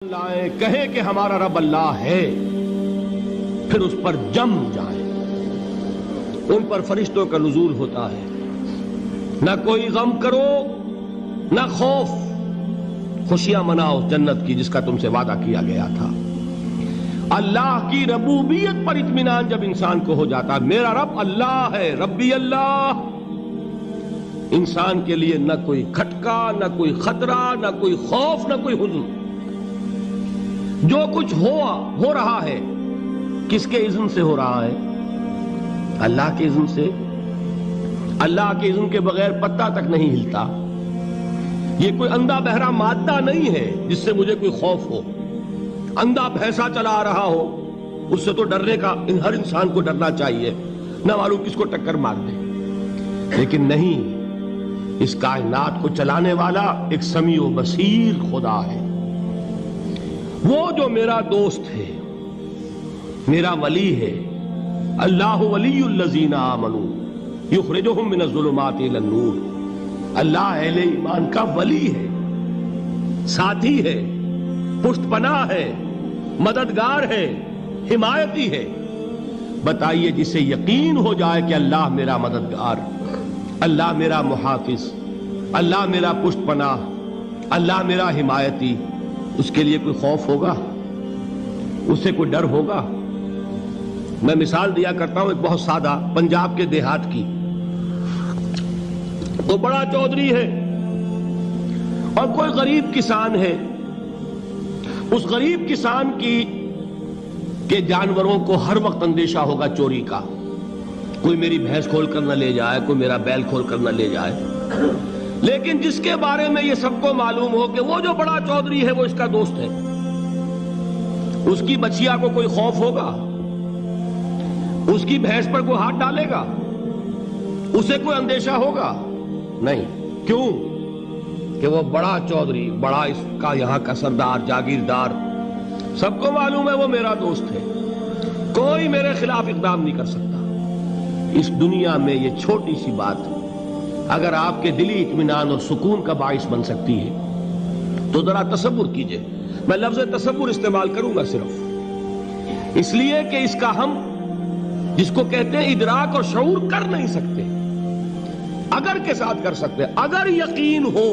لائیں کہیں کہ ہمارا رب اللہ ہے، پھر اس پر جم جائیں۔ ان پر فرشتوں کا نزول ہوتا ہے، نہ کوئی غم کرو نہ خوف، خوشیاں مناؤ جنت کی جس کا تم سے وعدہ کیا گیا تھا۔ اللہ کی ربوبیت پر اطمینان جب انسان کو ہو جاتا ہے، میرا رب اللہ ہے، ربی اللہ، انسان کے لیے نہ کوئی کھٹکا، نہ کوئی خطرہ، نہ کوئی خوف، نہ کوئی حزن۔ جو کچھ ہو رہا ہے کس کے اذن سے ہو رہا ہے؟ اللہ کے اذن سے۔ اللہ کے اذن کے بغیر پتہ تک نہیں ہلتا۔ یہ کوئی اندھا بہرا مادہ نہیں ہے جس سے مجھے کوئی خوف ہو۔ اندھا بھینسا چلا آ رہا ہو اس سے تو ڈرنے کا ہر انسان کو ڈرنا چاہیے، نہ معلوم کس کو ٹکر مار دے۔ لیکن نہیں، اس کائنات کو چلانے والا ایک سمیع و بصیر خدا ہے، وہ جو میرا دوست ہے، میرا ولی ہے۔ اللہ ولی الذین آمنوا یخرجہم من الظلمات الی النور۔ اللہ اہل ایمان کا ولی ہے، ساتھی ہے، پشت پناہ ہے، مددگار ہے، حمایتی ہے۔ بتائیے جسے یقین ہو جائے کہ اللہ میرا مددگار، اللہ میرا محافظ، اللہ میرا پشت پناہ، اللہ میرا حمایتی، اس کے لیے کوئی خوف ہوگا؟ اس سے کوئی ڈر ہوگا؟ میں مثال دیا کرتا ہوں ایک بہت سادہ، پنجاب کے دیہات کی۔ وہ بڑا چودھری ہے اور کوئی غریب کسان ہے۔ اس غریب کسان کے جانوروں کو ہر وقت اندیشہ ہوگا چوری کا، کوئی میری بھینس کھول کر نہ لے جائے، کوئی میرا بیل کھول کر نہ لے جائے۔ لیکن جس کے بارے میں یہ سب کو معلوم ہو کہ وہ جو بڑا چودھری ہے وہ اس کا دوست ہے، اس کی بچیا کو کوئی خوف ہوگا؟ اس کی بھینس پر کوئی ہاتھ ڈالے گا؟ اسے کوئی اندیشہ ہوگا؟ نہیں۔ کیوں؟ کہ وہ بڑا چودھری، بڑا اس کا یہاں کا سردار، جاگیردار، سب کو معلوم ہے وہ میرا دوست ہے، کوئی میرے خلاف اقدام نہیں کر سکتا۔ اس دنیا میں یہ چھوٹی سی بات اگر آپ کے دلی اطمینان اور سکون کا باعث بن سکتی ہے تو ذرا تصور کیجئے۔ میں لفظ تصور استعمال کروں گا صرف اس لیے کہ اس کا ہم جس کو کہتے ہیں ادراک اور شعور کر نہیں سکتے، اگر کے ساتھ کر سکتے۔ اگر یقین ہو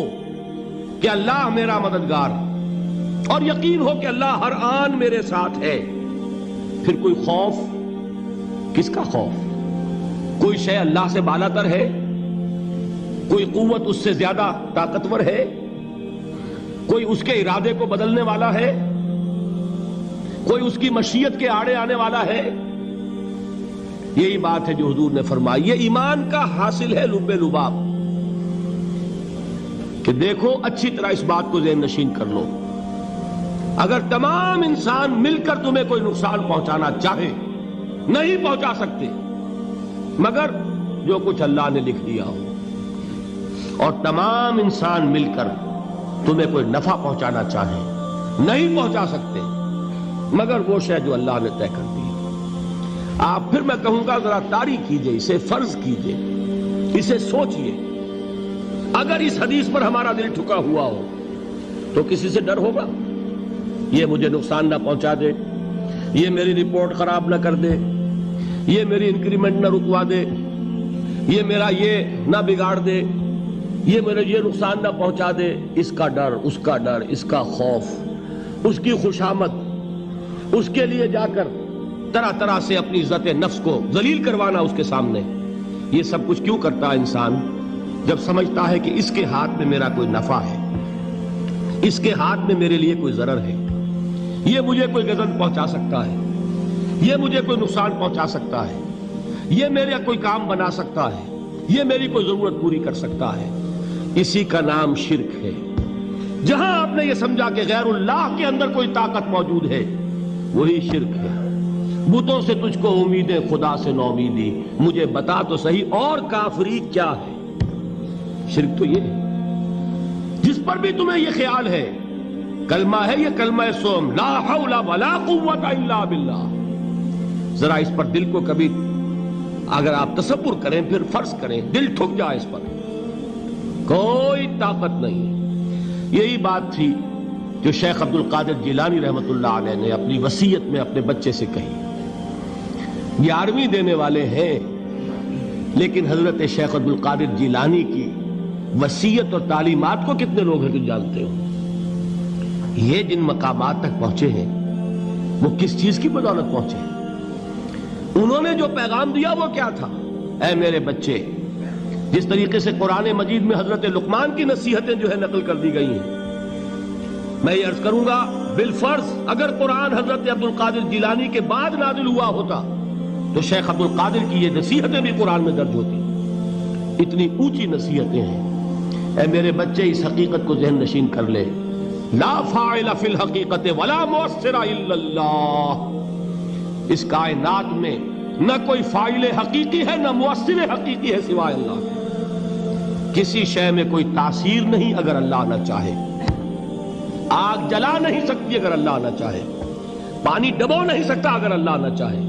کہ اللہ میرا مددگار اور یقین ہو کہ اللہ ہر آن میرے ساتھ ہے، پھر کوئی خوف؟ کس کا خوف؟ کوئی شے اللہ سے بالا تر ہے؟ کوئی قوت اس سے زیادہ طاقتور ہے؟ کوئی اس کے ارادے کو بدلنے والا ہے؟ کوئی اس کی مشیت کے آڑے آنے والا ہے؟ یہی بات ہے جو حضور نے فرمائی۔ یہ ایمان کا حاصل ہے لب لباب، کہ دیکھو اچھی طرح اس بات کو ذہن نشین کر لو، اگر تمام انسان مل کر تمہیں کوئی نقصان پہنچانا چاہے نہیں پہنچا سکتے مگر جو کچھ اللہ نے لکھ دیا ہو، اور تمام انسان مل کر تمہیں کوئی نفع پہنچانا چاہے نہیں پہنچا سکتے مگر وہ شے جو اللہ نے طے کر دی۔ آپ پھر میں کہوں گا ذرا طاری کیجئے، اسے فرض کیجئے، اسے سوچئے۔ اگر اس حدیث پر ہمارا دل ٹھکا ہوا ہو تو کسی سے ڈر ہوگا؟ یہ مجھے نقصان نہ پہنچا دے، یہ میری رپورٹ خراب نہ کر دے، یہ میری انکریمنٹ نہ رکوا دے، یہ میرا یہ نہ بگاڑ دے، یہ میرے یہ نقصان نہ پہنچا دے۔ اس کا ڈر، اس کا ڈر، اس کا خوف، اس کی خوشامد، اس کے لیے جا کر طرح طرح سے اپنی عزت نفس کو ذلیل کروانا اس کے سامنے، یہ سب کچھ کیوں کرتا ہے انسان؟ جب سمجھتا ہے کہ اس کے ہاتھ میں میرا کوئی نفع ہے، اس کے ہاتھ میں میرے لیے کوئی ضرر ہے، یہ مجھے کوئی غضب پہنچا سکتا ہے، یہ مجھے کوئی نقصان پہنچا سکتا ہے، یہ میرا کوئی کام بنا سکتا ہے، یہ میری کوئی ضرورت پوری کر سکتا ہے، اسی کا نام شرک ہے۔ جہاں آپ نے یہ سمجھا کہ غیر اللہ کے اندر کوئی طاقت موجود ہے وہی شرک ہے۔ بتوں سے تجھ کو امیدیں، خدا سے نومیدی، مجھے بتا تو صحیح اور کافری کیا ہے؟ شرک تو یہ ہے۔ جس پر بھی تمہیں یہ خیال ہے، کلمہ ہے یہ کلمہ سوم، لا حول ولا قوت الا باللہ، ذرا اس پر دل کو کبھی اگر آپ تصور کریں، پھر فرض کریں، دل ٹھک جائے اس پر، کوئی طاقت نہیں۔ یہی بات تھی جو شیخ عبد القادر جیلانی رحمۃ اللہ علیہ نے اپنی وصیت میں اپنے بچے سے کہی. 11ویں دینے والے ہیں، لیکن حضرت شیخ عبد القادر جیلانی کی وصیت اور تعلیمات کو کتنے لوگ ہیں تم جانتے ہو؟ یہ جن مقامات تک پہنچے ہیں وہ کس چیز کی بدولت پہنچے ہیں؟ انہوں نے جو پیغام دیا وہ کیا تھا؟ اے میرے بچے، جس طریقے سے قرآن مجید میں حضرت لقمان کی نصیحتیں جو ہے نقل کر دی گئی ہیں، میں یہ عرض کروں گا بالفرض اگر قرآن حضرت عبد القادر جیلانی کے بعد نازل ہوا ہوتا تو شیخ عبد القادر کی یہ نصیحتیں بھی قرآن میں درج ہوتی. اتنی اونچی نصیحتیں ہیں. اے میرے بچے، اس حقیقت کو ذہن نشین کر لے، لا فاعل فی الحقیقت ولا مؤثر الا اللہ. اس کائنات میں نہ کوئی فاعل حقیقی ہے نہ مؤثر حقیقی ہے سوائے اللہ. کسی شے میں کوئی تاثیر نہیں اگر اللہ نہ چاہے. آگ جلا نہیں سکتی اگر اللہ نہ چاہے. پانی ڈبو نہیں سکتا اگر اللہ نہ چاہے.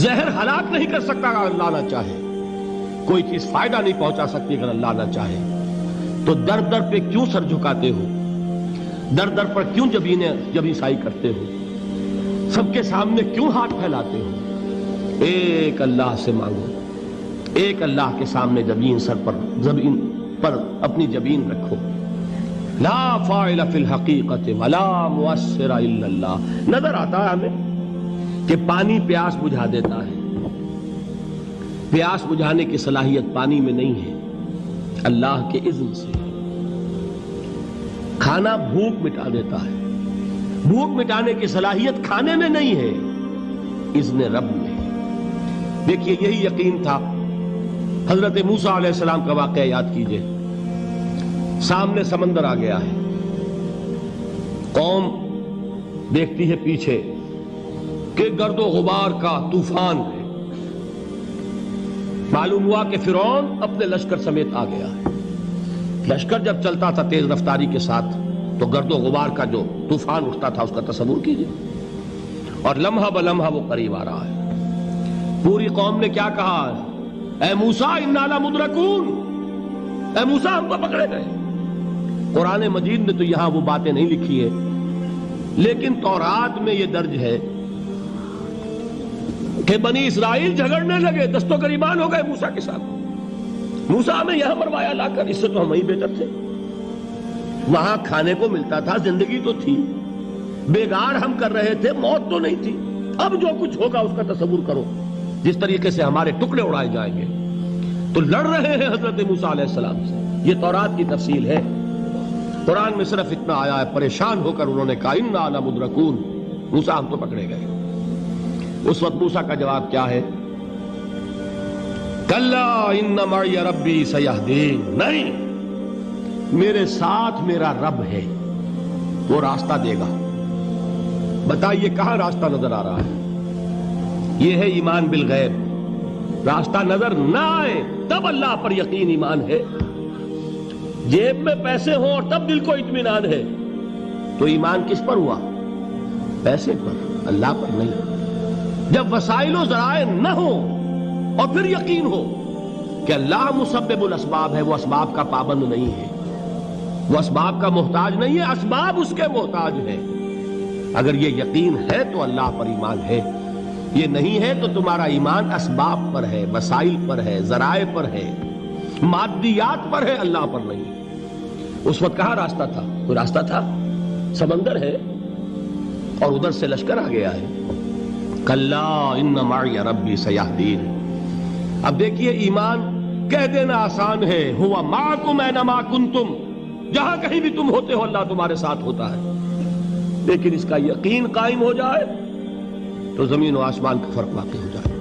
زہر ہلاک نہیں کر سکتا اگر اللہ نہ چاہے. کوئی چیز فائدہ نہیں پہنچا سکتی اگر اللہ نہ چاہے. تو در در پہ کیوں سر جھکاتے ہو؟ در در پر کیوں جبیں سائی کرتے ہو؟ سب کے سامنے کیوں ہاتھ پھیلاتے ہو؟ ایک اللہ سے مانگو. ایک اللہ کے سامنے زمین پر اپنی جبین رکھو. لا فاعل فی الحقیقت ولا مؤثر الا اللہ. نظر آتا ہے ہمیں کہ پانی پیاس بجھا دیتا ہے. پیاس بجھانے کی صلاحیت پانی میں نہیں ہے، اللہ کے اذن سے. کھانا بھوک مٹا دیتا ہے. بھوک مٹانے کی صلاحیت کھانے میں نہیں ہے، اذن رب میں. دیکھیے یہی یقین تھا. حضرت موسیٰ علیہ السلام کا واقعہ یاد کیجئے. سامنے سمندر آ گیا ہے. قوم دیکھتی ہے پیچھے کہ گرد و غبار کا طوفان ہے. معلوم ہوا کہ فرعون اپنے لشکر سمیت آ گیا ہے. لشکر جب چلتا تھا تیز رفتاری کے ساتھ تو گرد و غبار کا جو طوفان اٹھتا تھا اس کا تصور کیجئے. اور لمحہ بلمحہ وہ قریب آ رہا ہے. پوری قوم نے کیا کہا؟ اے موسیٰ انا لمدرکون. اے موسیٰ ہم کو پکڑے گئے. قرآن مجید نے تو یہاں وہ باتیں نہیں لکھی ہے، لیکن تورات میں یہ درج ہے کہ بنی اسرائیل جھگڑنے لگے، دست و گریبان ہو گئے موسیٰ کے ساتھ. موسیٰ ہمیں یہاں مروایا لا کر، اس سے تو ہم ہی بہتر تھے. وہاں کھانے کو ملتا تھا، زندگی تو تھی. بیگار ہم کر رہے تھے، موت تو نہیں تھی. اب جو کچھ ہوگا اس کا تصور کرو، جس طریقے سے ہمارے ٹکڑے اڑائے جائیں گے. تو لڑ رہے ہیں حضرت موسیٰ علیہ السلام سے. یہ تورات کی تفصیل ہے. قرآن میں صرف اتنا آیا ہے، پریشان ہو کر انہوں نے کہا انا لمدرکون. موسیٰ ہم تو پکڑے گئے. اس وقت موسیٰ کا جواب کیا ہے؟ کلا ان معی ربی سیہدین. نہیں، میرے ساتھ میرا رب ہے، وہ راستہ دے گا. بتائیے کہاں راستہ نظر آ رہا ہے؟ یہ ہے ایمان بالغیب. راستہ نظر نہ آئے تب اللہ پر یقین ایمان ہے. جیب میں پیسے ہوں اور تب دل کو اطمینان ہے تو ایمان کس پر ہوا؟ پیسے پر، اللہ پر نہیں. جب وسائل و ذرائع نہ ہو اور پھر یقین ہو کہ اللہ مسبب الاسباب ہے، وہ اسباب کا پابند نہیں ہے، وہ اسباب کا محتاج نہیں ہے، اسباب اس کے محتاج ہے. اگر یہ یقین ہے تو اللہ پر ایمان ہے. یہ نہیں ہے تو تمہارا ایمان اسباب پر ہے، وسائل پر ہے، ذرائع پر ہے، مادیات پر ہے، اللہ پر نہیں. اس وقت کہاں راستہ تھا؟ کوئی راستہ تھا؟ سمندر ہے اور ادھر سے لشکر آ گیا ہے. کلا ان معی ربی سیہدین. اب دیکھیے ایمان کہہ دینا آسان ہے، ہوا معکم اینما کنتم. جہاں کہیں بھی تم ہوتے ہو اللہ تمہارے ساتھ ہوتا ہے. لیکن اس کا یقین قائم ہو جائے تو زمین و آسمان کا فرق واقع ہو جائے.